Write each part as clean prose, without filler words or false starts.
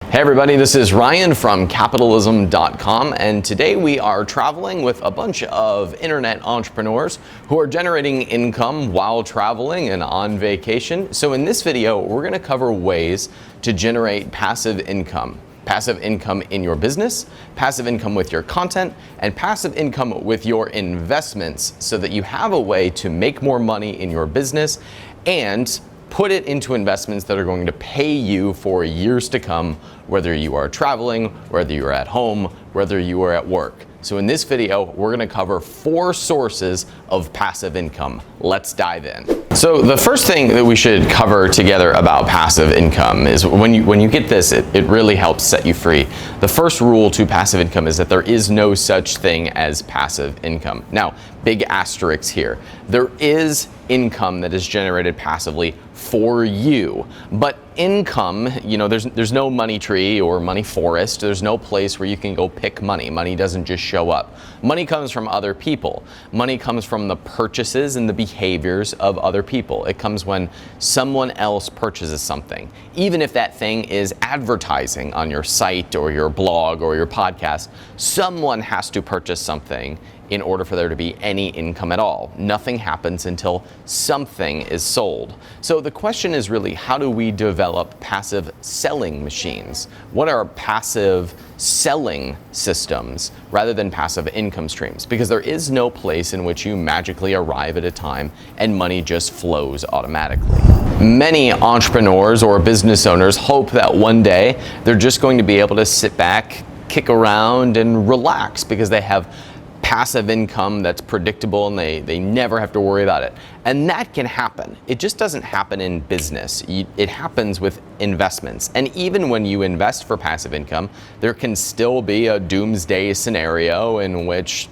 Hey everybody, this is Ryan from Capitalism.com, and today we are traveling with a bunch of internet entrepreneurs who are generating income while traveling and on vacation. So in this video, we're going to cover ways to generate passive income. Passive income in your business, passive income with your content, and passive income with your investments so that you have a way to make more money in your business and put it into investments that are going to pay you for years to come, whether you are traveling, whether you're at home, whether you are at work. So in this video, we're going to cover 4 sources of passive income. Let's dive in. So the first thing that we should cover together about passive income is when you get this, it really helps set you free. The first rule to passive income is that there is no such thing as passive income. Now, big asterisks here. There is income that is generated passively for you, but income, there's no money tree or money forest. There's no place where you can go pick money. Money doesn't just show up. Money comes from other people. Money comes from the purchases and the behaviors of other people. It comes when someone else purchases something. Even if that thing is advertising on your site or your blog or your podcast, someone has to purchase something in order for there to be any income at all. Nothing happens until something is sold. So the question is really, how do we develop passive selling machines? What are passive selling systems rather than passive income streams? Because there is no place in which you magically arrive at a time and money just flows automatically. Many entrepreneurs or business owners hope that one day they're just going to be able to sit back, kick around, and relax because they have passive income that's predictable and they never have to worry about it. And that can happen. It just doesn't happen in business. It happens with investments. And even when you invest for passive income, there can still be a doomsday scenario in which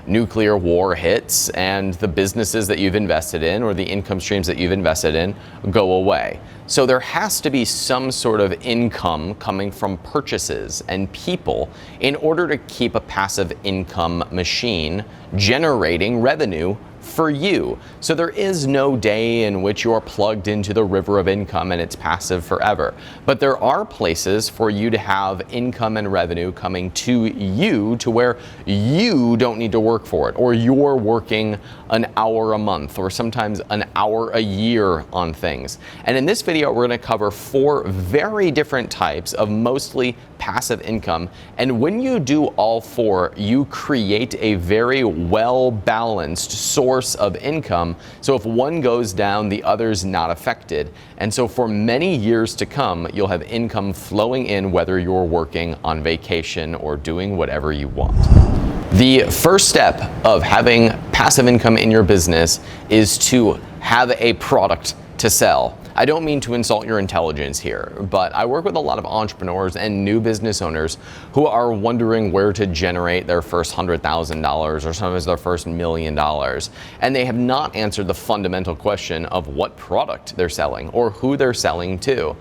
nuclear war hits and the businesses that you've invested in or the income streams that you've invested in go away. So there has to be some sort of income coming from purchases and people in order to keep a passive income machine generating revenue for you. So there is no day in which you're plugged into the river of income and it's passive forever. But there are places for you to have income and revenue coming to you to where you don't need to work for it, or you're working an hour a month or sometimes an hour a year on things. And in this video, we're going to cover 4 very different types of mostly passive income. And when you do all 4, you create a very well-balanced source of income. So if one goes down, the other's not affected. And so for many years to come, you'll have income flowing in whether you're working on vacation or doing whatever you want. The first step of having passive income in your business is to have a product to sell. I don't mean to insult your intelligence here, but I work with a lot of entrepreneurs and new business owners who are wondering where to generate their first $100,000 or sometimes their first $1 million. And they have not answered the fundamental question of what product they're selling or who they're selling to.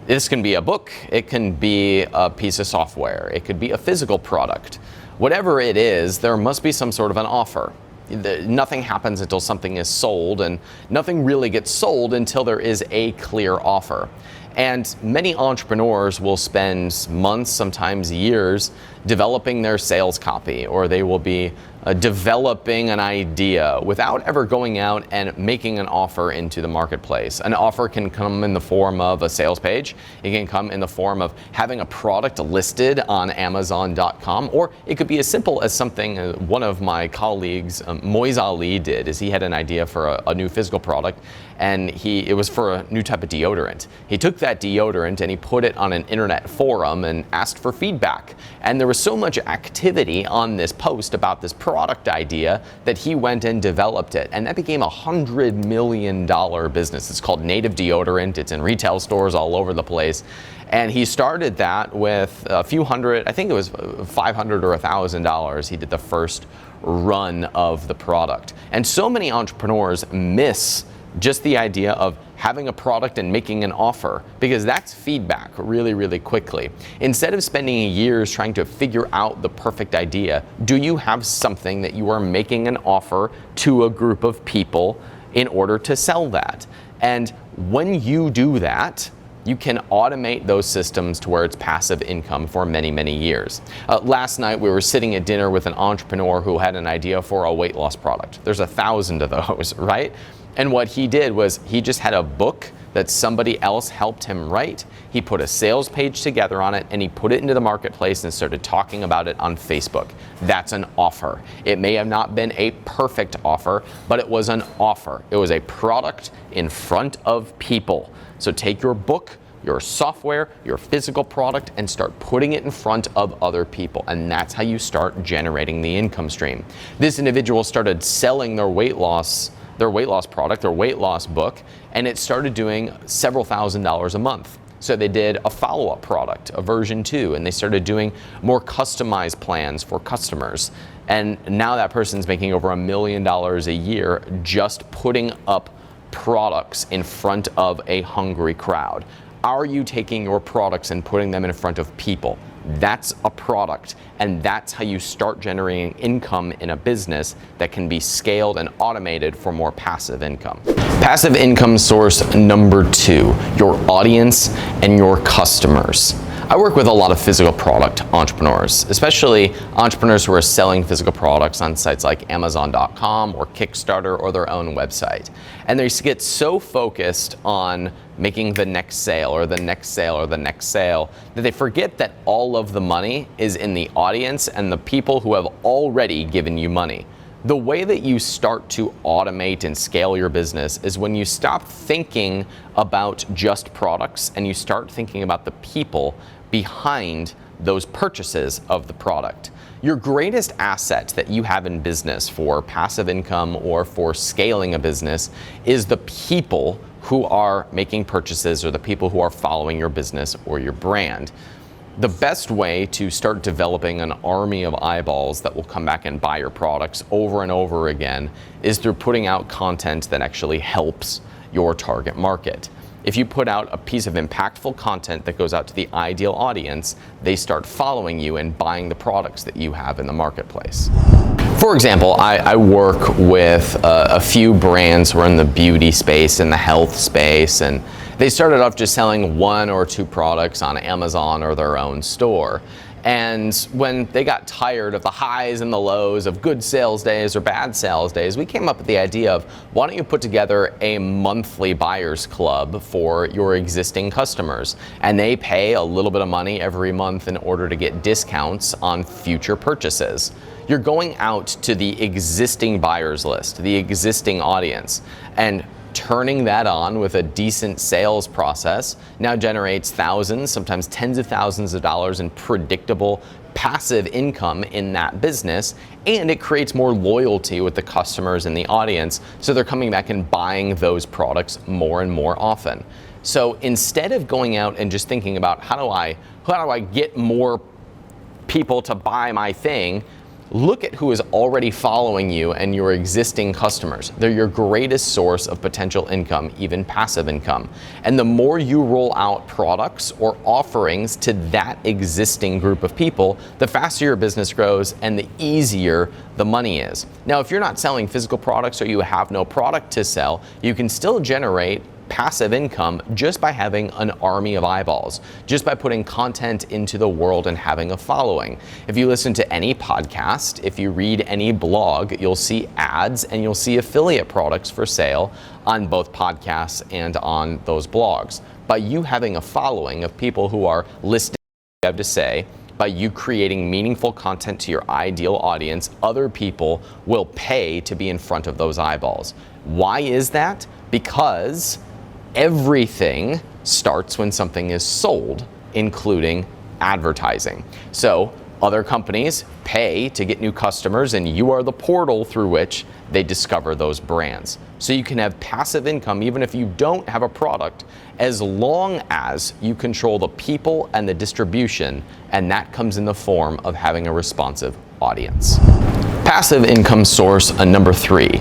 This can be a book, it can be a piece of software, it could be a physical product. Whatever it is, there must be some sort of an offer. Nothing happens until something is sold, and nothing really gets sold until there is a clear offer. And many entrepreneurs will spend months, sometimes years, developing their sales copy, or they will be developing an idea without ever going out and making an offer into the marketplace. An offer can come in the form of a sales page. It can come in the form of having a product listed on Amazon.com, or it could be as simple as something one of my colleagues, Moiz Ali, did. Is he had an idea for a new physical product, and it was for a new type of deodorant. He took that deodorant and he put it on an internet forum and asked for feedback. And there was so much activity on this post about this product idea that he went and developed it. And that became a $100 million business. It's called Native Deodorant. It's in retail stores all over the place. And he started that with a few hundred, I think it was $500 or $1,000. He did the first run of the product. And so many entrepreneurs miss just the idea of having a product and making an offer, because that's feedback really, really quickly. Instead of spending years trying to figure out the perfect idea, do you have something that you are making an offer to a group of people in order to sell that? And when you do that, you can automate those systems to where it's passive income for many, many years. Last night we were sitting at dinner with an entrepreneur who had an idea for a weight loss product. There's 1,000 of those, right? And what he did was he just had a book that somebody else helped him write. He put a sales page together on it and he put it into the marketplace and started talking about it on Facebook. That's an offer. It may have not been a perfect offer, but it was an offer. It was a product in front of people. So take your book, your software, your physical product, and start putting it in front of other people. And that's how you start generating the income stream. This individual started selling their weight loss product, their weight loss book, and it started doing several $1,000s a month. So they did a follow-up product, a version 2, and they started doing more customized plans for customers. And now that person's making over $1 million a year just putting up products in front of a hungry crowd. Are you taking your products and putting them in front of people? That's a product, and that's how you start generating income in a business that can be scaled and automated for more passive income. Passive income source number 2, your audience and your customers. I work with a lot of physical product entrepreneurs, especially entrepreneurs who are selling physical products on sites like Amazon.com or Kickstarter or their own website. And they get so focused on making the next sale or the next sale or the next sale that they forget that all of the money is in the audience and the people who have already given you money. The way that you start to automate and scale your business is when you stop thinking about just products and you start thinking about the people behind those purchases of the product. Your greatest asset that you have in business for passive income or for scaling a business is the people who are making purchases or the people who are following your business or your brand. The best way to start developing an army of eyeballs that will come back and buy your products over and over again is through putting out content that actually helps your target market. If you put out a piece of impactful content that goes out to the ideal audience, they start following you and buying the products that you have in the marketplace. For example, I work with a few brands who are in the beauty space and the health space, and they started off just selling 1 or 2 products on Amazon or their own store. And when they got tired of the highs and the lows of good sales days or bad sales days, we came up with the idea of, why don't you put together a monthly buyers club for your existing customers? And they pay a little bit of money every month in order to get discounts on future purchases. You're going out to the existing buyers list, the existing audience, and turning that on with a decent sales process now generates thousands, sometimes tens of thousands of dollars in predictable passive income in that business, and it creates more loyalty with the customers and the audience, so they're coming back and buying those products more and more often. So instead of going out and just thinking about how do I get more people to buy my thing, look at who is already following you and your existing customers. They're your greatest source of potential income, even passive income. And the more you roll out products or offerings to that existing group of people, the faster your business grows and the easier the money is. Now, if you're not selling physical products or you have no product to sell, you can still generate passive income just by having an army of eyeballs, just by putting content into the world and having a following. If you listen to any podcast, if you read any blog, you'll see ads and you'll see affiliate products for sale on both podcasts and on those blogs. By you having a following of people who are listening to what you have to say, by you creating meaningful content to your ideal audience, other people will pay to be in front of those eyeballs. Why is that? Because everything starts when something is sold, including advertising. So other companies pay to get new customers, and you are the portal through which they discover those brands. So you can have passive income even if you don't have a product, as long as you control the people and the distribution, and that comes in the form of having a responsive audience. Passive income source number 3.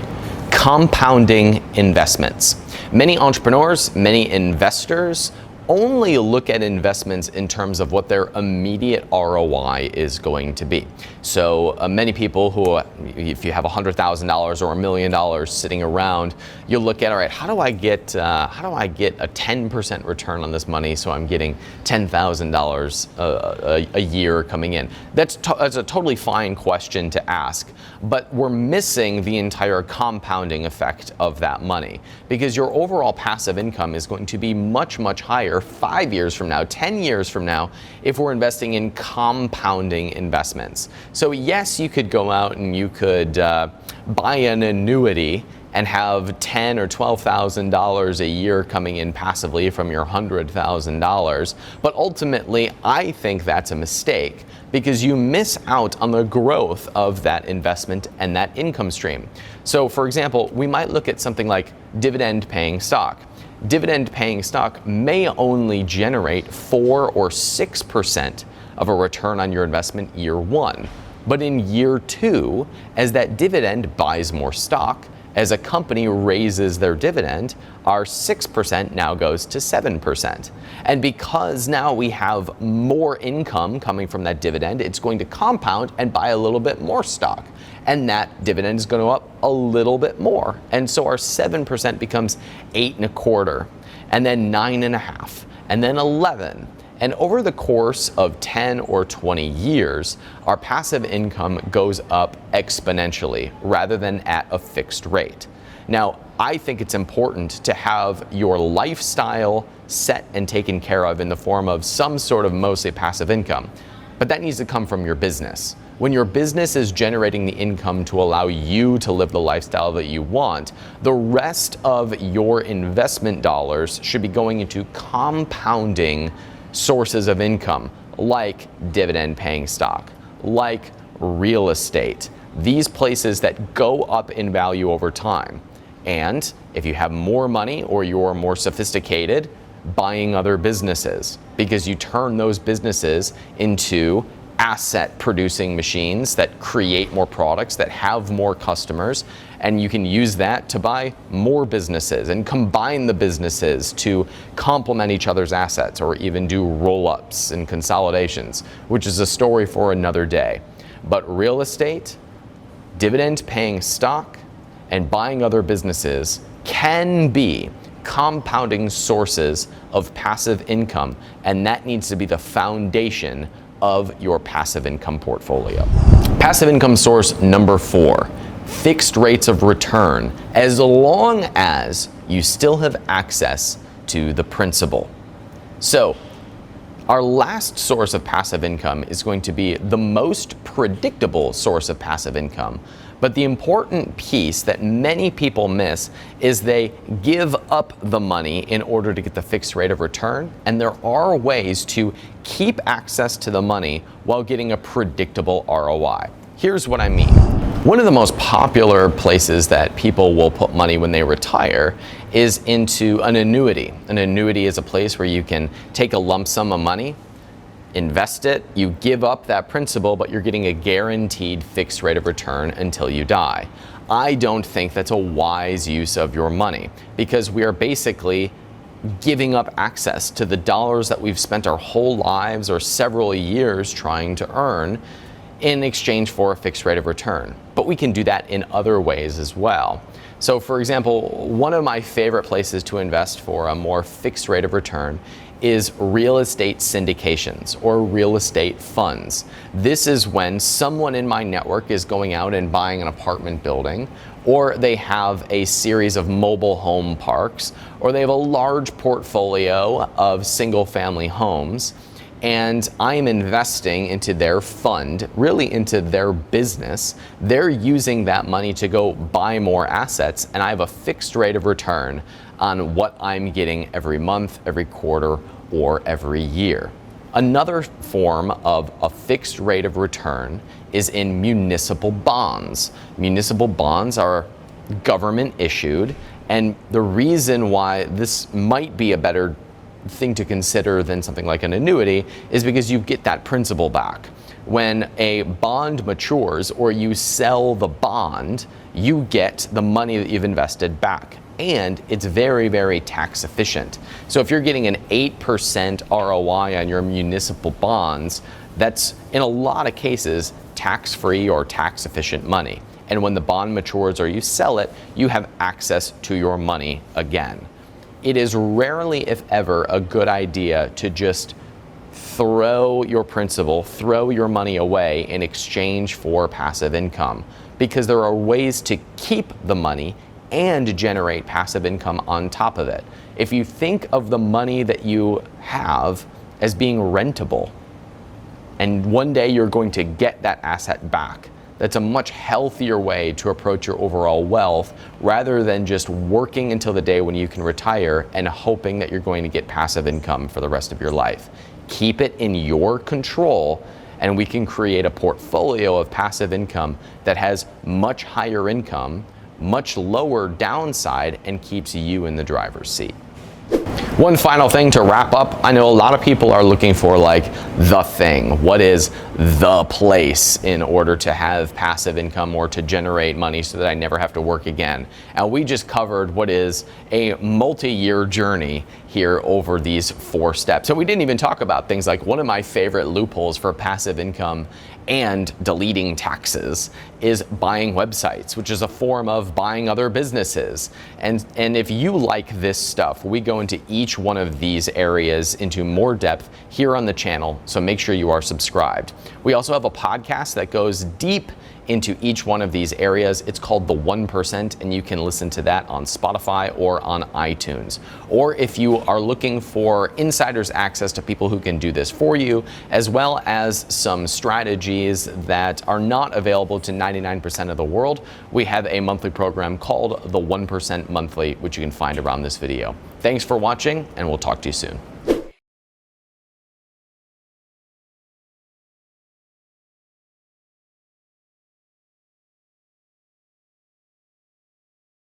Compounding investments. Many entrepreneurs, many investors only look at investments in terms of what their immediate ROI is going to be. So many people who, if you have $100,000 or $1 million sitting around, you'll look at, all right, how do I get a 10% return on this money so I'm getting $10,000 a year coming in? That's a totally fine question to ask, but we're missing the entire compounding effect of that money, because your overall passive income is going to be much, much higher 5 years from now, 10 years from now, if we're investing in compounding investments. So yes, you could go out and you could buy an annuity and have $10,000 or $12,000 a year coming in passively from your $100,000. But ultimately, I think that's a mistake, because you miss out on the growth of that investment and that income stream. So for example, we might look at something like dividend paying stock. Dividend paying stock may only generate 4 or 6% of a return on your investment year one. But in year two, as that dividend buys more stock, as a company raises their dividend, our 6% now goes to 7%. And because now we have more income coming from that dividend, it's going to compound and buy a little bit more stock. And that dividend is going to go up a little bit more. And so our 7% becomes 8.25%, and then 9.5%, and then 11%. And over the course of 10 or 20 years, our passive income goes up exponentially rather than at a fixed rate. Now, I think it's important to have your lifestyle set and taken care of in the form of some sort of mostly passive income, but that needs to come from your business. When your business is generating the income to allow you to live the lifestyle that you want, the rest of your investment dollars should be going into compounding sources of income, like dividend paying stock, like real estate, these places that go up in value over time. And if you have more money or you're more sophisticated, buying other businesses, because you turn those businesses into asset producing machines that create more products, that have more customers, and you can use that to buy more businesses and combine the businesses to complement each other's assets, or even do roll-ups and consolidations, which is a story for another day. But real estate, dividend paying stock, and buying other businesses can be compounding sources of passive income, and that needs to be the foundation of your passive income portfolio. Passive income source number 4, fixed rates of return, as long as you still have access to the principal. So our last source of passive income is going to be the most predictable source of passive income. But the important piece that many people miss is they give up the money in order to get the fixed rate of return. And there are ways to keep access to the money while getting a predictable ROI. Here's what I mean. One of the most popular places that people will put money when they retire is into an annuity. An annuity is a place where you can take a lump sum of money, invest it, you give up that principal, but you're getting a guaranteed fixed rate of return until you die. I don't think that's a wise use of your money, because we are basically giving up access to the dollars that we've spent our whole lives or several years trying to earn in exchange for a fixed rate of return. But we can do that in other ways as well. So for example, one of my favorite places to invest for a more fixed rate of return is real estate syndications or real estate funds. This is when someone in my network is going out and buying an apartment building, or they have a series of mobile home parks, or they have a large portfolio of single family homes, and I'm investing into their fund, really into their business. They're using that money to go buy more assets, and I have a fixed rate of return on what I'm getting every month, every quarter, or every year. Another form of a fixed rate of return is in municipal bonds. Municipal bonds are government issued, and the reason why this might be a better thing to consider than something like an annuity is because you get that principal back. When a bond matures or you sell the bond, you get the money that you've invested back. and it's very, very tax efficient. So if you're getting an 8% ROI on your municipal bonds, that's in a lot of cases tax-free or tax-efficient money. And when the bond matures or you sell it, you have access to your money again. It is rarely, if ever, a good idea to just throw your principal, throw your money away in exchange for passive income, because there are ways to keep the money and generate passive income on top of it. If you think of the money that you have as being rentable, and one day you're going to get that asset back, that's a much healthier way to approach your overall wealth, rather than just working until the day when you can retire and hoping that you're going to get passive income for the rest of your life. Keep it in your control, and we can create a portfolio of passive income that has much higher income, much lower downside, and keeps you in the driver's seat. One final thing to wrap up. I know a lot of people are looking for like the thing. What is the place in order to have passive income or to generate money so that I never have to work again? And we just covered what is a multi-year journey here over these 4 steps. So we didn't even talk about things like one of my favorite loopholes for passive income and deleting taxes is buying websites, which is a form of buying other businesses. And if you like this stuff, we go into each one of these areas into more depth here on the channel, so make sure you are subscribed. We also have a podcast that goes deep into each one of these areas. It's called The 1%, and you can listen to that on Spotify or on iTunes. Or if you are looking for insider's access to people who can do this for you, as well as some strategies that are not available to 99% of the world, we have a monthly program called The 1% Monthly, which you can find around this video. Thanks for watching, and we'll talk to you soon.